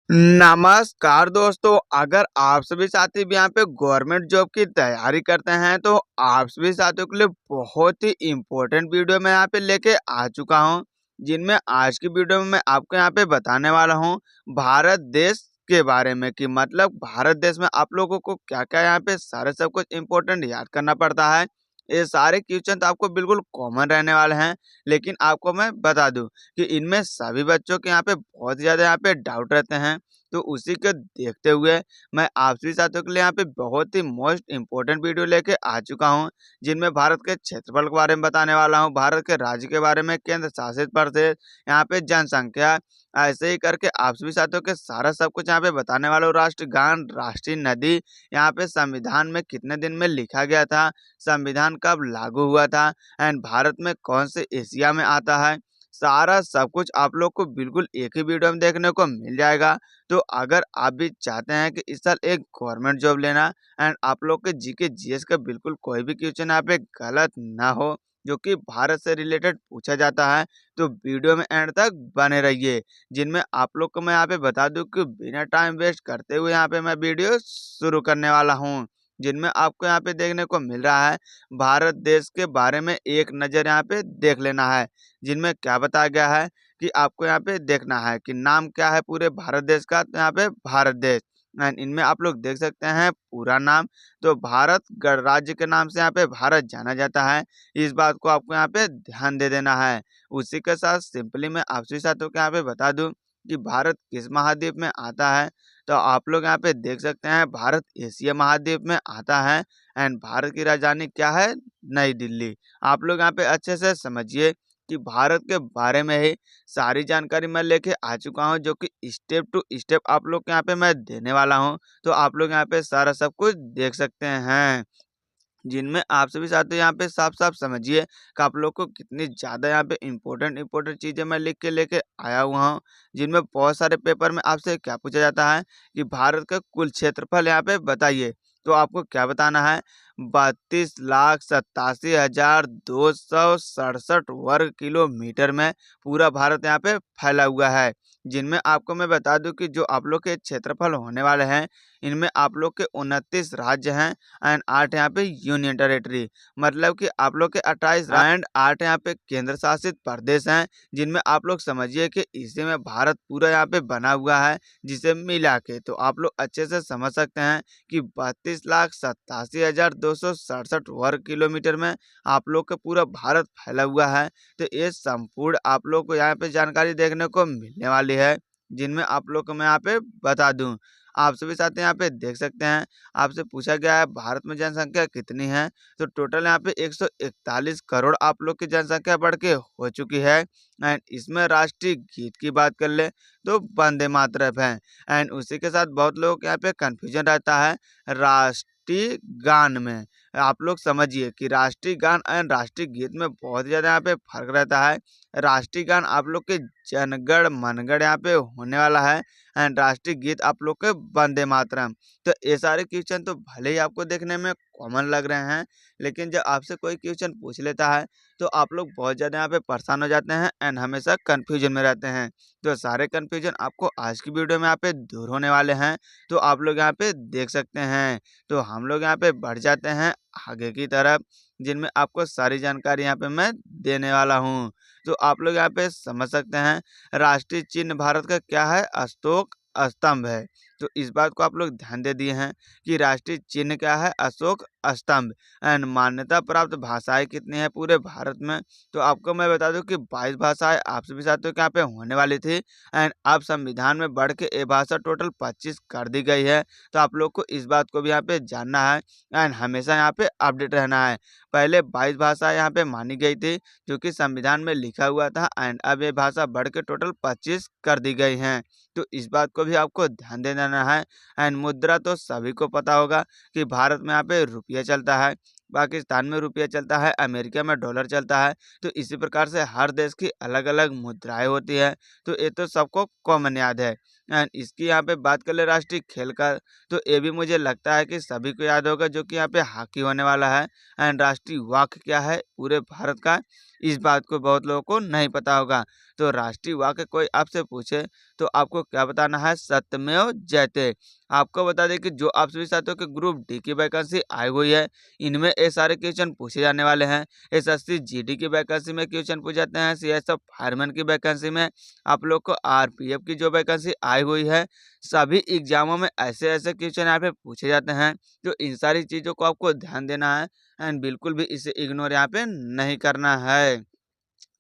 नमस्कार दोस्तों, अगर आप सभी साथी भी यहाँ पे गवर्नमेंट जॉब की तैयारी करते हैं तो आप सभी साथियों के लिए बहुत ही इम्पोर्टेंट वीडियो मैं यहाँ पे लेके आ चुका हूँ। जिनमें आज की वीडियो में मैं आपको यहाँ पे बताने वाला हूँ भारत देश के बारे में कि मतलब भारत देश में आप लोगों को क्या क्या यहाँ पे सारे सब कुछ इम्पोर्टेंट याद करना पड़ता है। ये सारे क्वेश्चन तो आपको बिल्कुल कॉमन रहने वाले हैं, लेकिन आपको मैं बता दूं कि इनमें सभी बच्चों के यहाँ पे बहुत ज़्यादा यहाँ पे डाउट रहते हैं। तो उसी को देखते हुए मैं आप सभी साथियों के लिए यहाँ पे बहुत ही मोस्ट इम्पोर्टेंट वीडियो लेके आ चुका हूँ, जिनमें भारत के क्षेत्रफल के बारे में बताने वाला हूँ, भारत के राज्य के बारे में, केंद्र शासित प्रदेश, यहाँ पे जनसंख्या, ऐसे ही करके आप सभी साथियों के सारा सब कुछ यहाँ पे बताने वाला हूँ। राष्ट्रगान, राष्ट्रीय नदी, यहाँ पे संविधान में कितने दिन में लिखा गया था, संविधान कब लागू हुआ था, एंड भारत में कौन से एशिया में आता है, सारा सब कुछ आप लोग को बिल्कुल एक ही वीडियो में देखने को मिल जाएगा। तो अगर आप भी चाहते हैं कि इस साल एक गवर्नमेंट जॉब लेना एंड आप लोग के जीके जीएस का बिल्कुल कोई भी क्वेश्चन यहाँ पे गलत ना हो जो कि भारत से रिलेटेड पूछा जाता है, तो वीडियो में एंड तक बने रहिए। जिनमें आप लोग को मैं यहाँ पे बता दूं कि बिना टाइम वेस्ट करते हुए यहाँ पे मैं वीडियो शुरू करने वाला हूँ। जिनमें आपको यहाँ पे देखने को मिल रहा है भारत देश के बारे में एक नज़र यहाँ पे देख लेना है। जिनमें क्या बताया गया है कि आपको यहाँ पे देखना है कि नाम क्या है पूरे भारत देश का, तो यहाँ पे भारत देश एंड इनमें आप लोग देख सकते हैं पूरा नाम। तो भारत गणराज्य के नाम से यहाँ पे भारत जाना जाता है। इस बात को आपको यहाँ पे ध्यान दे देना है। उसी के साथ सिंपली मैं आपसे साथियों को यहाँ पे बता दूं कि भारत किस महाद्वीप में आता है। तो आप लोग यहाँ पे देख सकते हैं भारत एशिया महाद्वीप में आता है एंड भारत की राजधानी क्या है, नई दिल्ली। आप लोग यहाँ पे अच्छे से समझिए कि भारत के बारे में ही सारी जानकारी मैं लेके आ चुका हूँ, जो कि स्टेप टू स्टेप आप लोग के यहाँ पे मैं देने वाला हूँ। तो आप लोग यहाँ पे सारा सब कुछ देख सकते हैं। जिनमें आप सभी साथियों यहाँ पे साफ-साफ समझिए कि आप लोग को कितनी ज़्यादा यहाँ पे इम्पोर्टेंट चीज़ें मैं लिख के लेके आया हुआ हूँ। जिनमें बहुत सारे पेपर में आपसे क्या पूछा जाता है कि भारत का कुल क्षेत्रफल यहाँ पे बताइए। तो आपको क्या बताना है, 32,87,267 वर्ग किलोमीटर में पूरा भारत यहाँ पे फैला हुआ है। जिनमें आपको मैं बता दूं कि जो आप लोग के क्षेत्रफल होने वाले हैं, इनमें आप लोग के 29 राज्य हैं एंड 8 यहाँ पे यूनियन टेरिटरी, मतलब कि आप लोग के 28 एंड 8 यहाँ पे केंद्र शासित प्रदेश हैं। जिनमें आप लोग समझिए कि इसी में भारत पूरा यहाँ पे बना हुआ है, जिसे मिला के तो आप लोग अच्छे से समझ सकते हैं कि 32,87,267 वर्ग किलोमीटर में आप लोग का पूरा भारत फैला हुआ है। तो ये संपूर्ण आप लोग को यहाँ पे जानकारी देखने को मिलने वाली है। जिनमें आप लोग को मैं यहाँ पे बता दूं, आप सभी साथी यहाँ पे देख सकते हैं, आपसे पूछा गया है भारत में जनसंख्या कितनी है। तो टोटल यहाँ पे 141 करोड़ आप लोग की जनसंख्या बढ़ के हो चुकी है। एंड इसमें राष्ट्रीय गीत की बात कर ले तो वंदे मातरम है। एंड उसी के साथ बहुत लोगों के यहाँ पे कंफ्यूजन रहता है राष्ट्रीय गान में। आप लोग समझिए कि राष्ट्रीय गान एंड राष्ट्रीय गीत में बहुत ज़्यादा यहाँ पे फर्क रहता है। राष्ट्रीय गान आप लोग के जनगण मनगढ़ यहाँ पे होने वाला है एंड राष्ट्रीय गीत आप लोग के वंदे मातरम। तो ये सारे क्वेश्चन तो भले ही आपको देखने में कॉमन लग रहे हैं, लेकिन जब आपसे कोई क्वेश्चन पूछ लेता है तो आप लोग बहुत ज़्यादा यहाँ पे परेशान हो जाते हैं एंड हमेशा कन्फ्यूजन में रहते हैं। तो सारे कन्फ्यूजन आपको आज की वीडियो में यहाँ पे दूर होने वाले हैं। तो आप लोग यहाँ पे देख सकते हैं। तो हम लोग यहाँ पे बढ़ जाते हैं आगे की तरफ, जिनमें आपको सारी जानकारी यहाँ पे मैं देने वाला हूँ। तो आप लोग यहाँ पे समझ सकते हैं राष्ट्रीय चिन्ह भारत का क्या है, अशोक स्तंभ है। तो इस बात को आप लोग ध्यान दे दिए हैं कि राष्ट्रीय चिन्ह क्या है, अशोक स्तंभ। एंड मान्यता प्राप्त भाषाएं कितनी है पूरे भारत में, तो आपको मैं बता दूं कि 22 भाषाएं आप सभी साथियों के यहाँ पे होने वाली थी एंड अब संविधान में बढ़ के ये भाषा टोटल 25 कर दी गई है। तो आप लोग को इस बात को भी यहाँ पे जानना है एंड हमेशा यहाँ पे अपडेट रहना है। पहले 22 भाषाएं यहाँ पे मानी गई थी जो कि संविधान में लिखा हुआ था एंड अब ये भाषा बढ़ के टोटल 25 कर दी गई हैं। तो इस बात को भी आपको ध्यान दे देना है। एंड मुद्रा तो सभी को पता होगा कि भारत में यहाँ पे रुपया चलता है, पाकिस्तान में रुपया चलता है, अमेरिका में डॉलर चलता है। तो इसी प्रकार से हर देश की अलग अलग मुद्राएं होती है। तो ये तो सबको कॉमन याद है। एंड इसकी यहाँ पे बात कर ले राष्ट्रीय खेल का, तो ये भी मुझे लगता है कि सभी को याद होगा, जो कि यहाँ पे हॉकी होने वाला है। एंड राष्ट्रीय वाक्य क्या है पूरे भारत का, इस बात को बहुत लोगों को नहीं पता होगा। तो राष्ट्रीय वाक्य कोई आपसे पूछे तो आपको क्या बताना है, सत्यमेव जयते। आपको बता दें कि जो आप सभी साथियों के ग्रुप डी की वैकेंसी आई हुई है, इनमें ये सारे क्वेश्चन पूछे जाने वाले हैं। एसएससी जीडी की वैकेंसी में क्वेश्चन पूछे जाते हैं, सीएसएफ फायरमैन की वैकेंसी में, आप लोग को आरपीएफ की जो वैकेंसी आई हुई है, सभी एग्जामों में ऐसे ऐसे क्वेश्चन यहाँ पे पूछे जाते हैं। तो इन सारी चीज़ों को आपको ध्यान देना है एंड बिल्कुल भी इसे इग्नोर यहाँ पे नहीं करना है।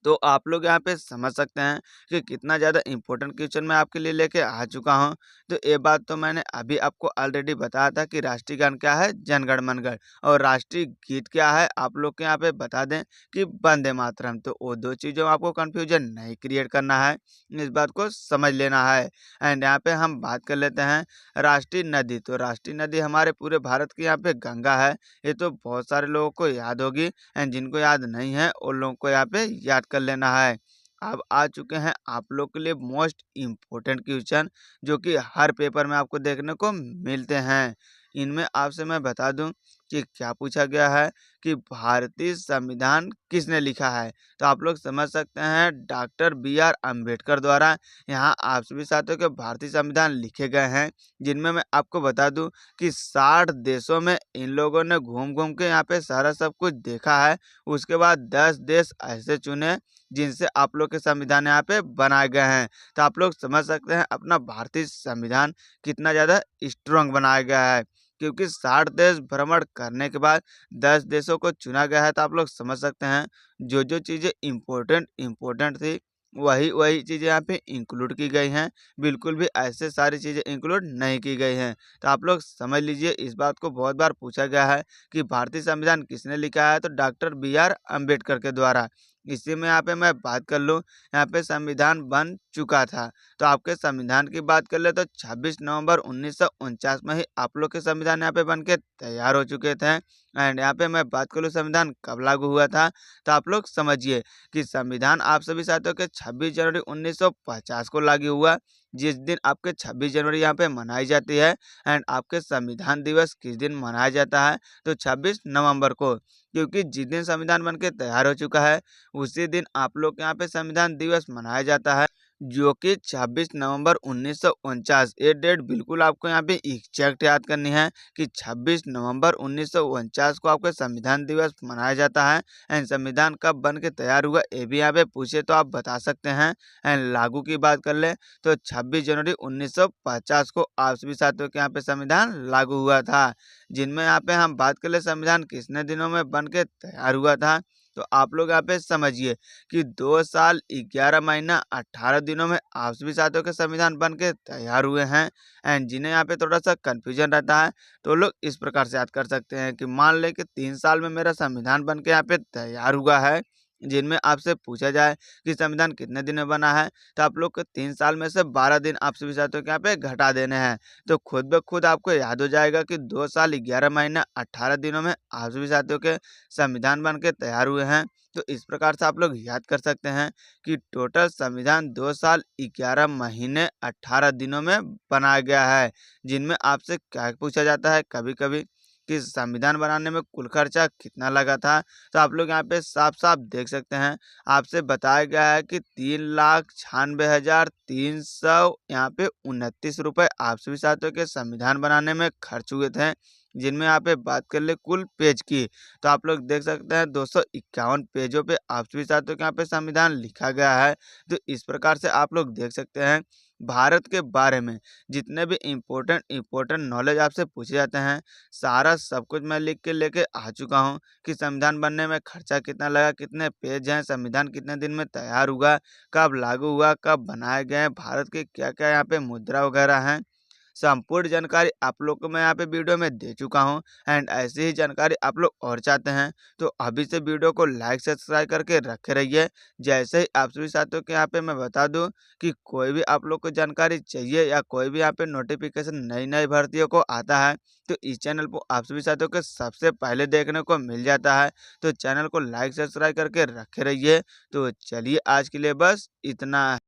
तो आप लोग यहाँ पे समझ सकते हैं कि कितना ज़्यादा इम्पोर्टेंट क्वेश्चन मैं आपके लिए लेके आ चुका हूँ। तो ये बात तो मैंने अभी आपको ऑलरेडी बताया था कि राष्ट्रीय गान क्या है, जनगण मनगढ़, और राष्ट्रीय गीत क्या है आप लोग के यहाँ पे बता दें कि वंदे मातरम। तो वो दो चीज़ों में आपको कन्फ्यूजन नहीं क्रिएट करना है, इस बात को समझ लेना है। एंड यहाँ पे हम बात कर लेते हैं राष्ट्रीय नदी। तो राष्ट्रीय नदी हमारे पूरे भारत की यहाँ पे गंगा है, ये तो बहुत सारे लोगों को याद होगी, एंड जिनको याद नहीं है उन लोगों को यहाँ पे याद कर लेना है। अब आ चुके हैं आप लोग के लिए मोस्ट इम्पोर्टेंट क्वेश्चन, जो कि हर पेपर में आपको देखने को मिलते हैं। इनमें आपसे मैं बता दूं कि क्या पूछा गया है कि भारतीय संविधान किसने लिखा है। तो आप लोग समझ सकते हैं डॉक्टर बी आर अम्बेडकर द्वारा यहाँ आप सभी साथियों के भारतीय संविधान लिखे गए हैं, जिनमें मैं आपको बता दूं कि 60 देशों में इन लोगों ने घूम घूम के यहाँ पे सारा सब कुछ देखा है। उसके बाद 10 देश ऐसे चुने जिनसे आप लोग के संविधान यहाँ पे बनाए गए हैं। तो आप लोग समझ सकते हैं अपना भारतीय संविधान कितना ज़्यादा स्ट्रांग बनाया गया है, क्योंकि 60 देश भ्रमण करने के बाद 10 देशों को चुना गया है। तो आप लोग समझ सकते हैं जो जो चीज़ें इम्पोर्टेंट थी वही वही चीज़ें यहाँ पे इंक्लूड की गई हैं, बिल्कुल भी ऐसे सारी चीज़ें इंक्लूड नहीं की गई हैं। तो आप लोग समझ लीजिए, इस बात को बहुत बार पूछा गया है कि भारतीय संविधान किसने लिखा है, तो डॉक्टर बी आर अम्बेडकर के द्वारा। इसी में यहाँ पे मैं बात कर लूँ, यहाँ पे संविधान बन चुका था। तो आपके संविधान की बात कर ले तो 26 नवंबर 1949 में ही आप लोग के संविधान यहाँ पे बन के तैयार हो चुके थे। एंड यहाँ पे मैं बात करूँ संविधान कब लागू हुआ था, तो आप लोग समझिए कि संविधान आप सभी साथियों के 26 जनवरी 1950 को लागू हुआ, जिस दिन आपके 26 जनवरी यहाँ पे मनाई जाती है। एंड आपके संविधान दिवस किस दिन मनाया जाता है, तो 26 नवंबर को, क्योंकि जिस दिन संविधान बन के तैयार हो चुका है उसी दिन आप लोग के यहाँ पे संविधान दिवस मनाया जाता है, जो कि 26 नवंबर 1949। ये डेट बिल्कुल आपको यहाँ पे एग्जैक्ट याद करनी है कि 26 नवंबर 1949 को आपका संविधान दिवस मनाया जाता है। एंड संविधान कब बन के तैयार हुआ ये भी यहाँ पे पूछे तो आप बता सकते हैं। एंड लागू की बात कर ले तो 26 जनवरी 1950 को आप सभी साथियों के यहाँ पे संविधान लागू हुआ था। जिनमें यहाँ पे हम बात कर ले संविधान कितने दिनों में बन के तैयार हुआ था, तो आप लोग यहाँ पे समझिए कि 2 साल 11 महीना 18 दिनों में आप सभी साथियों के संविधान बन के तैयार हुए हैं। एंड जिन्हें यहाँ पे थोड़ा सा कन्फ्यूजन रहता है तो लोग इस प्रकार से याद कर सकते हैं कि मान लें कि 3 साल में मेरा संविधान बन के यहाँ पे तैयार हुआ है। जिनमें आपसे पूछा जाए कि संविधान कितने दिन में बना है, तो आप लोग को 3 साल में से 12 दिन आप सभी साथियों के यहाँ पे घटा देने हैं। तो खुद ब खुद आपको याद हो जाएगा कि 2 साल 11 महीना 18 दिनों में आप सभी साथियों के संविधान बन के तैयार हुए हैं। तो इस प्रकार से आप लोग याद कर सकते हैं कि टोटल संविधान 2 साल 11 महीने 18 दिनों में बनाया गया है। जिनमें आपसे क्या पूछा जाता है कभी कभी कि संविधान बनाने में कुल खर्चा कितना लगा था, तो आप लोग यहाँ पे साफ साफ देख सकते हैं आपसे बताया गया है कि 3,96,300 यहाँ पे 29 रुपये आप सभी साथियों के संविधान बनाने में खर्च हुए थे। जिनमें यहाँ पे बात कर ले कुल पेज की, तो आप लोग देख सकते हैं 251 पेजों पे आप सभी साथियों के यहाँ पे संविधान लिखा गया है। तो इस प्रकार से आप लोग देख सकते हैं भारत के बारे में जितने भी इम्पोर्टेंट नॉलेज आपसे पूछे जाते हैं, सारा सब कुछ मैं लिख के लेके आ चुका हूँ कि संविधान बनने में खर्चा कितना लगा, कितने पेज हैं, संविधान कितने दिन में तैयार हुआ, कब लागू हुआ, कब बनाए गए, भारत के क्या क्या यहाँ पे मुद्रा वगैरह हैं। संपूर्ण जानकारी आप लोग को मैं यहाँ पे वीडियो में दे चुका हूँ। एंड ऐसी ही जानकारी आप लोग और चाहते हैं तो अभी से वीडियो को लाइक सब्सक्राइब करके रखे रहिए। जैसे ही आप सभी साथियों के यहाँ पे मैं बता दूं कि कोई भी आप लोग को जानकारी चाहिए या कोई भी यहाँ पे नोटिफिकेशन नई नई भर्तियों को आता है, तो इस चैनल को आप सभी साथियों को सबसे पहले देखने को मिल जाता है। तो चैनल को लाइक सब्सक्राइब करके रखे रहिए। तो चलिए आज के लिए बस इतना।